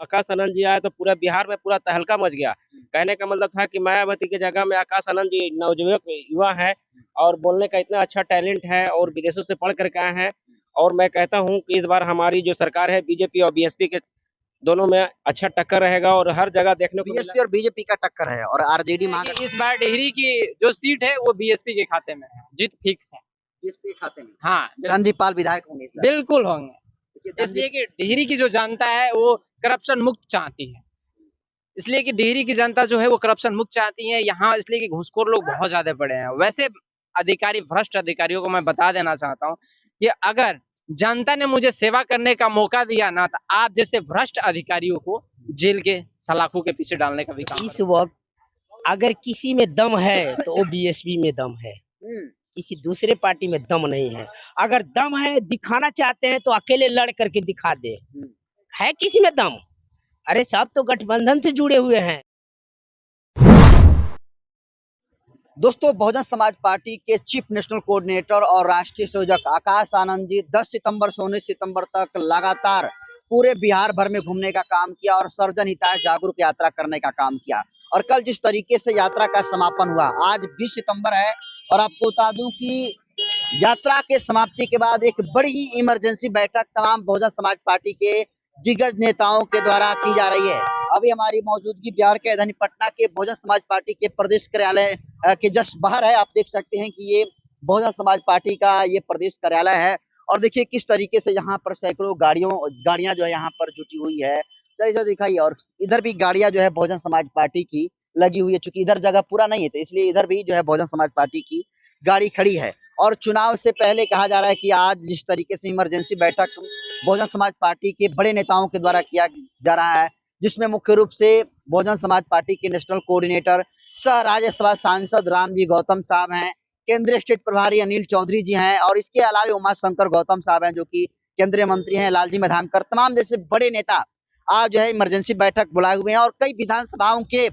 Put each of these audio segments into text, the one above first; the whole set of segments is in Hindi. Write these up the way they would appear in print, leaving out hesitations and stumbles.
आकाश आनंद जी आए तो पूरा बिहार में पूरा तहलका मच गया। कहने का मतलब था कि मायावती की जगह में आकाश आनंद जी नवयुवक युवा है और बोलने का इतना अच्छा टैलेंट है और विदेशों से पढ़ करके आए हैं। और मैं कहता हूँ कि इस बार हमारी जो सरकार है बीजेपी और बीएसपी के दोनों में अच्छा टक्कर रहेगा और हर जगह देखने को मिला। बीएसपी और बीजेपी का टक्कर है और आरजेडी कि इस बार डिहरी की जो सीट है वो बीएसपी के खाते में है, जीत फिक्स है। बीएसपी खाते में हाँ रणदीपाल विधायक होंगे इस बार। बिल्कुल होंगे, इसलिए कि डिहरी की जो जनता है वो करप्शन मुक्त चाहती है, इसलिए कि डिहरी की जनता जो है वो करप्शन मुक्त चाहती है यहाँ, इसलिए कि घूसखोर लोग बहुत ज्यादा पड़े हैं। वैसे अधिकारी, भ्रष्ट अधिकारियों को मैं बता देना चाहता हूँ कि अगर जनता ने मुझे सेवा करने का मौका दिया ना, तो आप जैसे भ्रष्ट अधिकारियों को जेल के सलाखों के पीछे डालने का भी काम इस वक्त अगर किसी में दम है तो वो बीएसपी में दम है, किसी दूसरे पार्टी में दम नहीं है। अगर दम है, दिखाना चाहते हैं तो अकेले लड़ करके दिखा दे। है किसी में दम? अरे सब तो गठबंधन से जुड़े हुए हैं। दोस्तों, बहुजन समाज पार्टी के चीफ नेशनल कोऑर्डिनेटर और राष्ट्रीय संयोजक आकाश आनंद जी 10 सितंबर से 19 सितंबर तक लगातार पूरे बिहार भर में घूमने का काम किया और सर्वजन हिताय जागरूक यात्रा करने का काम किया। और कल जिस तरीके से यात्रा का समापन हुआ, आज 20 सितंबर है और आपको बता दूं कि यात्रा के समाप्ति के बाद एक बड़ी ही इमरजेंसी बैठक तमाम बहुजन समाज पार्टी के दिग्गज नेताओं के द्वारा की जा रही है। अभी हमारी मौजूदगी बिहार के राजधानी पटना के बहुजन समाज पार्टी के प्रदेश कार्यालय के जस्ट बाहर है। आप देख सकते हैं कि ये बहुजन समाज पार्टी का ये प्रदेश कार्यालय है और देखिए किस तरीके से यहाँ पर सैकड़ों गाड़ियां जो है यहाँ पर जुटी हुई है। जैसा दिखाइए, और इधर भी गाड़ियां जो है बहुजन समाज पार्टी की लगी हुई है। चूंकि इधर जगह पूरा नहीं है तो इसलिए इधर भी जो है बहुजन समाज पार्टी की गाड़ी खड़ी है। और चुनाव से पहले कहा जा रहा है कि आज जिस तरीके से इमरजेंसी बैठक बहुजन समाज पार्टी के बड़े नेताओं के द्वारा किया जा रहा है, जिसमें मुख्य रूप से बहुजन समाज पार्टी के नेशनल कोऑर्डिनेटर सह राज्यसभा सांसद रामजी गौतम साहब हैं, केंद्रीय स्टेट प्रभारी अनिल चौधरी जी हैं और इसके अलावा उमा शंकर गौतम साहब हैं जो कि केंद्रीय मंत्री हैं, लालजी मधानकर, तमाम जैसे बड़े नेता आज जो है इमरजेंसी बैठक बुलाए हुए हैं। और कई विधानसभाओं के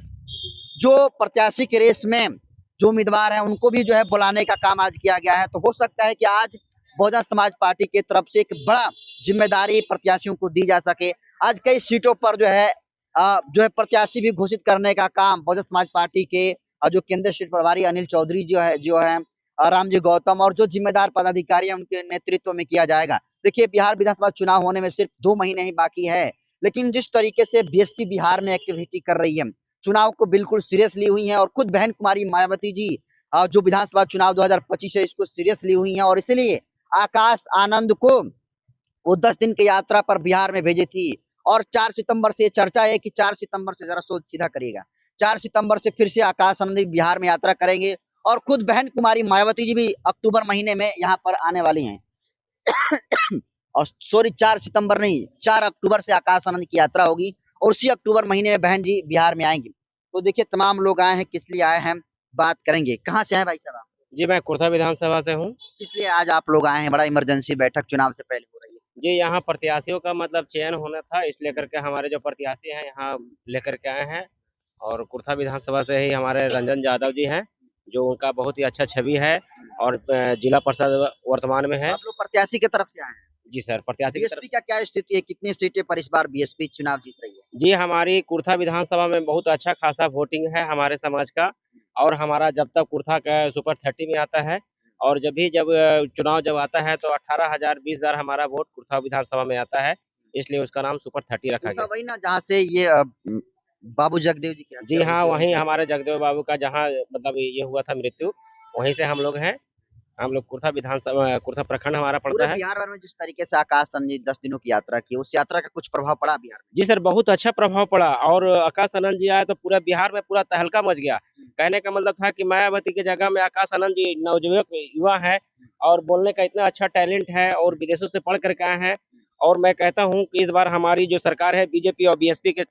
जो प्रत्याशी के रेस में जो उम्मीदवार हैं उनको भी जो है बुलाने का काम आज किया गया है। तो हो सकता है कि आज बहुजन समाज पार्टी की तरफ से एक बड़ा जिम्मेदारी प्रत्याशियों को दी जा सके। आज कई सीटों पर जो है प्रत्याशी भी घोषित करने का काम बहुजन समाज पार्टी के जो केंद्रीय स्टेट प्रभारी अनिल चौधरी जो है रामजी गौतम और जो जिम्मेदार पदाधिकारी हैं उनके नेतृत्व में किया जाएगा। देखिए, बिहार विधानसभा चुनाव होने में सिर्फ 2 महीने ही बाकी है, लेकिन जिस तरीके से बीएसपी बिहार में एक्टिविटी कर रही है, चुनाव को बिल्कुल सीरियस ली हुई है और खुद बहन कुमारी मायावती जी जो विधानसभा चुनाव 2025 है इसको सीरियस ली हुई है और इसलिए आकाश आनंद को वो 10 दिन की यात्रा पर बिहार में भेजी थी। और 4 सितंबर से चर्चा है कि 4 सितंबर से, जरा सोच सीधा करिएगा, 4 सितंबर से फिर से आकाश आनंद बिहार में यात्रा करेंगे और खुद बहन कुमारी मायावती जी भी अक्टूबर महीने में यहाँ पर आने वाली हैं। और सॉरी, 4 सितंबर नहीं, 4 अक्टूबर से आकाश आनंद की यात्रा होगी और उसी अक्टूबर महीने में बहन जी बिहार में आएंगी। तो देखिए, तमाम लोग आए हैं, किस लिए आए हैं बात करेंगे। कहाँ से हैं भाई साहब? जी मैं कुर्था विधानसभा से हूँ। इसलिए आज आप लोग आए हैं, बड़ा इमरजेंसी बैठक चुनाव से पहले हो रही है। जी यहाँ प्रत्याशियों का मतलब चयन होना था, इसलिए करके हमारे जो प्रत्याशी हैं यहाँ लेकर के आए हैं। और कुर्था विधानसभा से ही हमारे रंजन यादव जी हैं जो उनका बहुत ही अच्छा छवि है और जिला परिषद वर्तमान में है। आप लोग प्रत्याशी की तरफ से आए हैं? जी सर, प्रत्याशी की तरफ। बीएसपी का क्या स्थिति है, कितनी सीटें पर इस बार बीएसपी चुनाव जीत रही है? जी हमारी कुर्था विधानसभा में बहुत अच्छा खासा वोटिंग है हमारे समाज का। और हमारा जब तक कुर्था का सुपर 30 में आता है और जब चुनाव जब आता है तो 18,000 20,000 हमारा वोट कुर्था विधानसभा में आता है, इसलिए उसका नाम सुपर 30 रखा गया। वही ना जहाँ से ये बाबू जगदेव जी के? जी हाँ, वहीं हमारे जगदेव बाबू का जहाँ मतलब ये हुआ था मृत्यु, वहीं से हम लोग हैं। हम लोग कुर्था विधानसभा, कुर्था प्रखंड हमारा पड़ता है। बिहार भर में जिस तरीके से आकाश आनंद जी 10 दिनों की यात्रा की, उस यात्रा का कुछ प्रभाव पड़ा बिहार में? जी सर, बहुत अच्छा प्रभाव पड़ा और आकाश आनंद जी आए तो पूरा बिहार में पूरा तहलका मच गया। कहने का मतलब था कि मायावती की जगह में आकाश आनंद जी नवयुवक युवा है और बोलने का इतना अच्छा टैलेंट है और विदेशों से पढ़ करके आए हैं। और मैं कहता हूँ कि इस बार हमारी जो सरकार है बीजेपी और बीएसपी के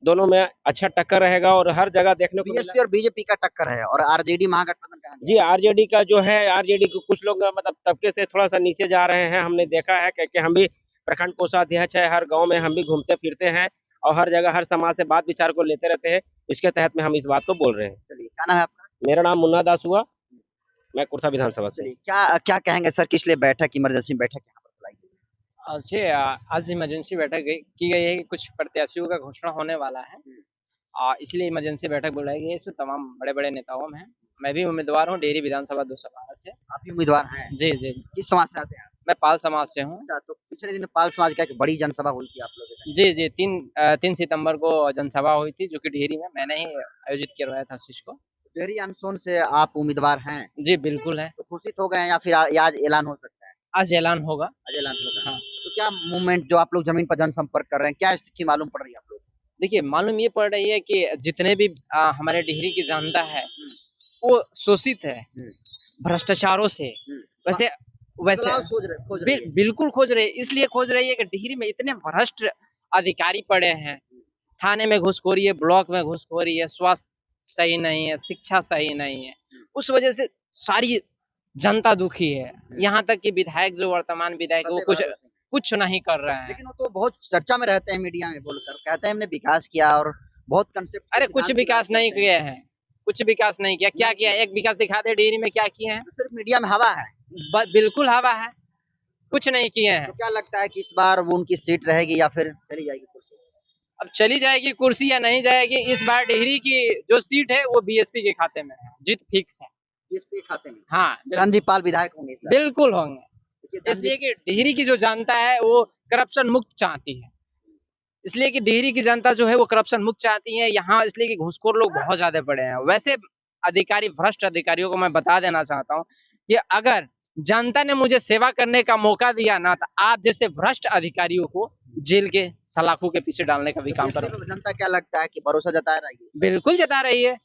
दोनों में अच्छा टक्कर रहेगा और हर जगह देखने को बीएसपी और बीजेपी का टक्कर है और आरजेडी महागठबंधन। जी आरजेडी का जो है, आरजेडी को कुछ लोग मतलब तबके से थोड़ा सा नीचे जा रहे हैं, हमने देखा है क्योंकि हम भी प्रखंड कोषाध्यक्ष है, हर गांव में हम भी घूमते फिरते हैं और हर जगह हर समाज से बात विचार को लेते रहते हैं। इसके तहत में हम इस बात को बोल रहे हैं। चलिए, क्या नाम है आपका? मेरा नाम मुन्ना दास हुआ, मैं कुर्था विधानसभा से। क्या क्या कहेंगे सर, किस लिए बैठक, इमरजेंसी बैठक यहाँ पर बुलाई गई? आज इमरजेंसी बैठक की गई है कि कुछ प्रत्याशियों का घोषणा होने वाला है। इसलिए इमरजेंसी बैठक बुलाई गई है। इसमें तमाम बड़े-बड़े नेताओं हैं। मैं भी उम्मीदवार हूँ डेहरी विधानसभा 212 से। आप भी उम्मीदवार हैं? जी, जी। किस समाज से आते हैं आप? मैं पाल समाज से हूँ। अच्छा, तो पिछले दिन पाल समाज का एक बड़ी जनसभा हुई थी आप लोगों के। जी, जी। 3 सितंबर को जनसभा हुई थी जो कि डेहरी में मैंने ही आयोजित करवाया था उस चीज़ को। डेहरी अनसोन से आप उम्मीदवार हैं, जी, बिल्कुल है। तो घोषित हो गए हैं या फिर आज ऐलान हो सकता है? आज ऐलान होगा। आज ऐलान होगा। हाँ। तो क्या मूवमेंट जो आप लोग जमीन पर जनसंपर्क कर रहे हैं, क्या स्थिति मालूम पड़ रही है आप लोग? देखिए, मालूम ये पड़ रही है कि जितने भी हमारे डेहरी की जनता है, वो शोषित है भ्रष्टाचारों से। वैसे बदलाव खोज रही है। बिल्कुल खोज रही है। इसलिए खोज रही है कि डेहरी में इतने भ्रष्ट अधिकारी पड़े हैं। थाने में घूसखोरी है, ब्लॉक में घूसखोरी है, स्वास्थ्य सही नहीं है, शिक्षा सही नहीं है। उस वजह से सारी जनता दुखी है। यहाँ तक कि विधायक जो वर्तमान विधायक है, वो कुछ नहीं कर रहे हैं। लेकिन वो तो बहुत चर्चा में रहते हैं मीडिया में बोलकर, कहते हैं हमने विकास किया और बहुत कंसेप्ट। अरे कुछ विकास नहीं किए हैं, कुछ विकास नहीं किया। क्या किया? एक विकास दिखा दे डेहरी में क्या किए हैं? सिर्फ मीडिया में हवा है। बिल्कुल हवा है, कुछ नहीं किए हैं। तो क्या लगता है कि इस बार वो उनकी सीट रहेगी या फिर चली जाएगी कुर्सी? अब चली जाएगी कुर्सी या नहीं जाएगी, इस बार डेहरी की जो सीट है वो बीएसपी के खाते में है। जीत फिक्स है बीएसपी खाते में। हाँ, रणजीत पाल विधायक होंगे इस बार। बिल्कुल होंगे। इसलिए कि डेहरी की जो जनता है वो करप्शन मुक्त चाहती है। इसलिए कि डेहरी की जनता जो है वो करप्शन मुक्त चाहती है। यहाँ इसलिए कि घूसखोर लोग बहुत ज्यादा पड़े हैं। वैसे अधिकारी, भ्रष्ट अधिकारियों को मैं बता देना चाहता हूँ कि अगर जनता ने मुझे सेवा करने का मौका दिया ना, तो आप जैसे भ्रष्ट अधिकारियों को जेल के सलाखों के पीछे डालने का भी काम करो। जनता क्या लगता है कि भरोसा जता रही है? बिल्कुल जता रही है।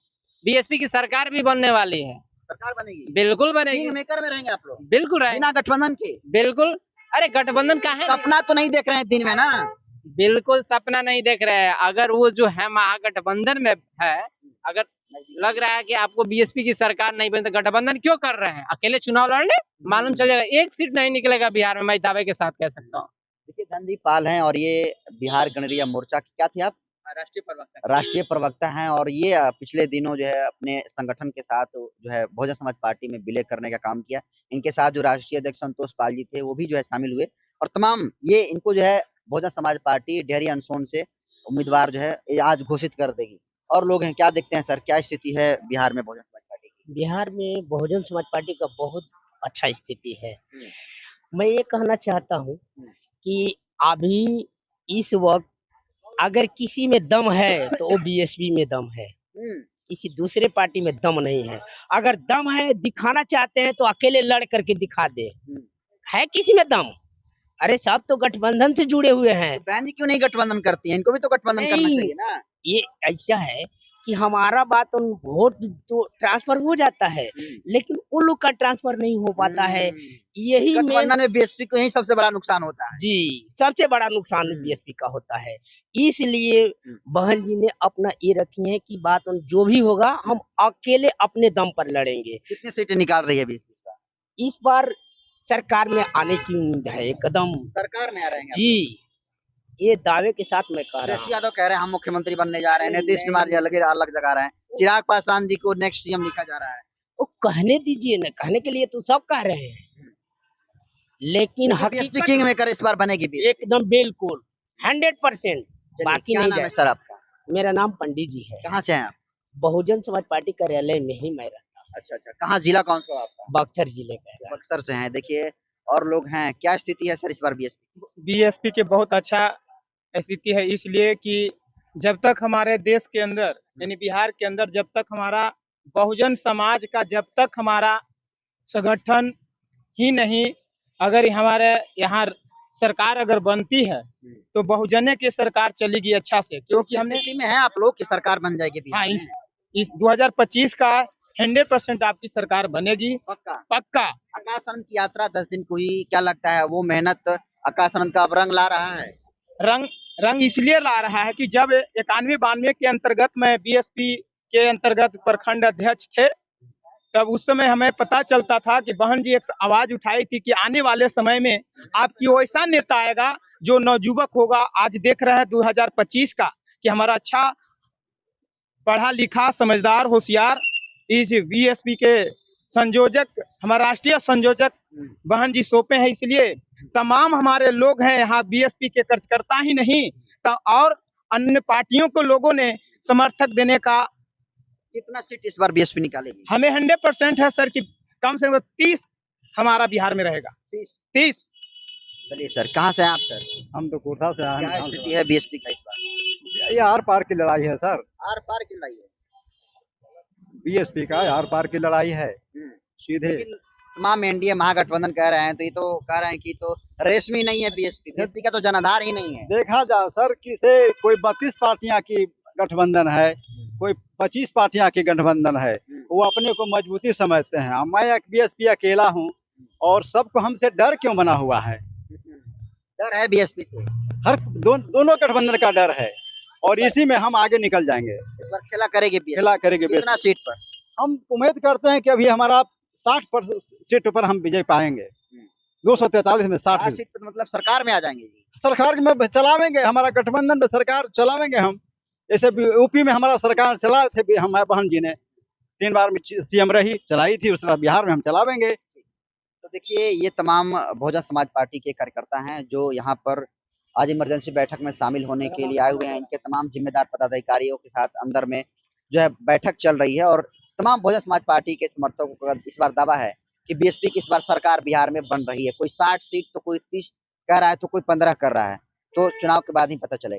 बीएसपी की सरकार भी बनने वाली है। सरकार बनेगी? बिल्कुल बनेगी। किंग मेकर में रहेंगे आप लोग? बिल्कुल रहेंगे। बिना गठबंधन के? बिल्कुल। अरे गठबंधन का है, सपना तो नहीं देख रहे हैं दिन में ना? बिल्कुल सपना नहीं देख रहे हैं। अगर वो जो है महागठबंधन में है, अगर लग रहा है कि आपको बीएसपी की सरकार नहीं बनी तो गठबंधन क्यों कर रहे हैं? अकेले चुनाव लड़ ले, मालूम चल जाएगा। एक सीट नहीं निकलेगा बिहार में, मैं दावे के साथ कह सकता हूँ। देखिए, रणजीत पाल हैं और ये बिहार गणरिया मोर्चा की क्या थे आप? राष्ट्रीय प्रवक्ता। राष्ट्रीय प्रवक्ता हैं और ये पिछले दिनों जो है अपने संगठन के साथ जो है बहुजन समाज पार्टी में विलय करने का काम किया। इनके साथ जो राष्ट्रीय अध्यक्ष संतोष पाल जी थे वो भी जो है शामिल हुए और तमाम ये इनको जो है बहुजन समाज पार्टी डेहरी अनसोन से उम्मीदवार जो है ये आज घोषित कर देगी। और लोग हैं, क्या देखते हैं सर, क्या स्थिति है बिहार में बहुजन समाज पार्टी की? बिहार में बहुजन समाज पार्टी का बहुत अच्छा स्थिति है। मैं ये कहना चाहता हूँ कि अभी इस वक्त अगर किसी में दम है तो वो बीएसपी में दम है, किसी दूसरे पार्टी में दम नहीं है। अगर दम है, दिखाना चाहते हैं तो अकेले लड़ करके दिखा दे। है किसी में दम? अरे सब तो गठबंधन से जुड़े हुए हैं। बहन जी क्यों नहीं गठबंधन करती हैं? इनको भी तो गठबंधन करना चाहिए ना। ये ऐसा है कि हमारा बात वोट तो ट्रांसफर हो जाता है, लेकिन उन लोग का ट्रांसफर नहीं हो पाता है। यही गठबंधन में बीएसपी को यही सबसे बड़ा नुकसान होता है। जी, सबसे बड़ा नुकसान बीएसपी का होता है। इसलिए बहन जी ने अपना ये रखी है कि बात जो भी होगा हम अकेले अपने दम पर लड़ेंगे। कितनी सीटें निकाल रही है बीएसपी? इस बार सरकार में आने की उम्मीद है एकदम। सरकार में आ रहे हैं जी, ये दावे के साथ मैं कह रहा हूँ। यादव कह रहे हैं हम मुख्यमंत्री बनने जा रहे हैं, नीतीश कुमार जी अलग जगह रहे हैं, चिराग पासवान जी को नेक्स्ट सीएम लिखा जा रहा है। वो कहने दीजिए ना, कहने के लिए तो सब कह रहे हैं, लेकिन बीएसपी किंग मेकर इस बार बनेगी भी एकदम बिल्कुल 100%। बाकी नहीं है सर आपका? मेरा नाम पंडित जी है। कहाँ से हैं आप? बहुजन समाज पार्टी कार्यालय में ही मैं रहता हूँ। अच्छा, कहाँ, जिला कौन सा आपका? बक्सर जिले का। बक्सर से हैं। देखिए और लोग हैं, क्या स्थिति है सर इस बार बीएसपी? बीएसपी के बहुत अच्छा स्थिति है, इसलिए कि जब तक हमारे देश के अंदर यानी बिहार के अंदर जब तक हमारा बहुजन समाज का जब तक हमारा संगठन ही नहीं, अगर हमारे यहाँ सरकार अगर बनती है तो बहुजने की सरकार चलेगी अच्छा से, क्योंकि हमने में है आप लोग की सरकार बन जाएगी। हाँ, इस 2025 का 100% आपकी सरकार बनेगी, पक्का। आकाश आनंद की यात्रा 10 दिन को ही, क्या लगता है वो मेहनत आकाश आनंद का अब रंग ला रहा है? रंग इसलिए ला रहा है कि जब 91-92 के अंतर्गत में बीएसपी के अंतर्गत प्रखंड अध्यक्ष थे, तब उस समय हमें पता चलता था कि बहन जी एक आवाज उठाई थी कि आने वाले समय में आपकी वैसा नेता आएगा जो नवयुवक होगा। आज देख रहे हैं 2025 का कि हमारा अच्छा पढ़ा लिखा समझदार होशियार इस बीएसपी के संयोजक, हमारा राष्ट्रीय संयोजक बहन जी सौंपे हैं। इसलिए तमाम हमारे लोग हैं यहाँ बीएसपी के कार्यकर्ता ही नहीं और अन्य पार्टियों को लोगों ने समर्थक देने का। कितना सीट इस बार बीएसपी निकालेगी? हमें 100% है सर कि कम से कम 30 हमारा बिहार में रहेगा। 30। चलिए सर, कहाँ से हैं आप सर? हम तो कोटा से आए क्या हैं। स्थिति है बीएसपी का इस बार? ये आर पार की लड़ाई है सर, आर पार की लड़ाई है। बीएसपी का आर पार की लड़ाई है सीधे। लेकिन तमाम एनडीए महागठबंधन कह रहे हैं, तो ये तो कह रहे हैं कि तो रेस में ही नहीं है बीएसपी। बीएसपी का तो जनाधार ही नहीं है। देखा जाए सर किसे कोई 32 पार्टियां की गठबंधन है, कोई 25 पार्टियां की गठबंधन है, वो अपने को मजबूती समझते हैं। मैं एक बीएसपी अकेला हूँ और सबको हमसे डर क्यों बना हुआ है? डर है बीएसपी से? हर दोनों गठबंधन का डर है और इसी में हम आगे निकल जाएंगे। इस बार खेला करेगी बीएसपी? खेला करेंगे। कितना सीट पर? हम उम्मीद करते हैं कि अभी हमारा 60% सीट पर हम विजय पाएंगे। 243 में 60 सीट पर, तो मतलब सरकार में आ जाएंगे जी। सरकार में चलावेंगे, हमारा गठबंधन में सरकार चलावेंगे हम। जैसे यूपी में हमारा सरकार चलाए थे, हमारे बहन जी ने 3 बार में सीएम रही, चलाई थी, उस तरह बिहार में हम चलावेंगे। तो देखिए, ये तमाम बहुजन समाज पार्टी के कार्यकर्ता हैं जो यहाँ पर आज इमरजेंसी बैठक में शामिल होने के लिए आए हुए हैं। इनके तमाम जिम्मेदार पदाधिकारियों के साथ अंदर में जो है बैठक चल रही है और तमाम बहुजन समाज पार्टी के समर्थकों का इस बार दावा है कि बीएसपी की इस बार सरकार बिहार में बन रही है। कोई 60 सीट तो कोई 30 कह रहा है, तो कोई 15 कर रहा है। तो चुनाव के बाद ही पता चलेगा।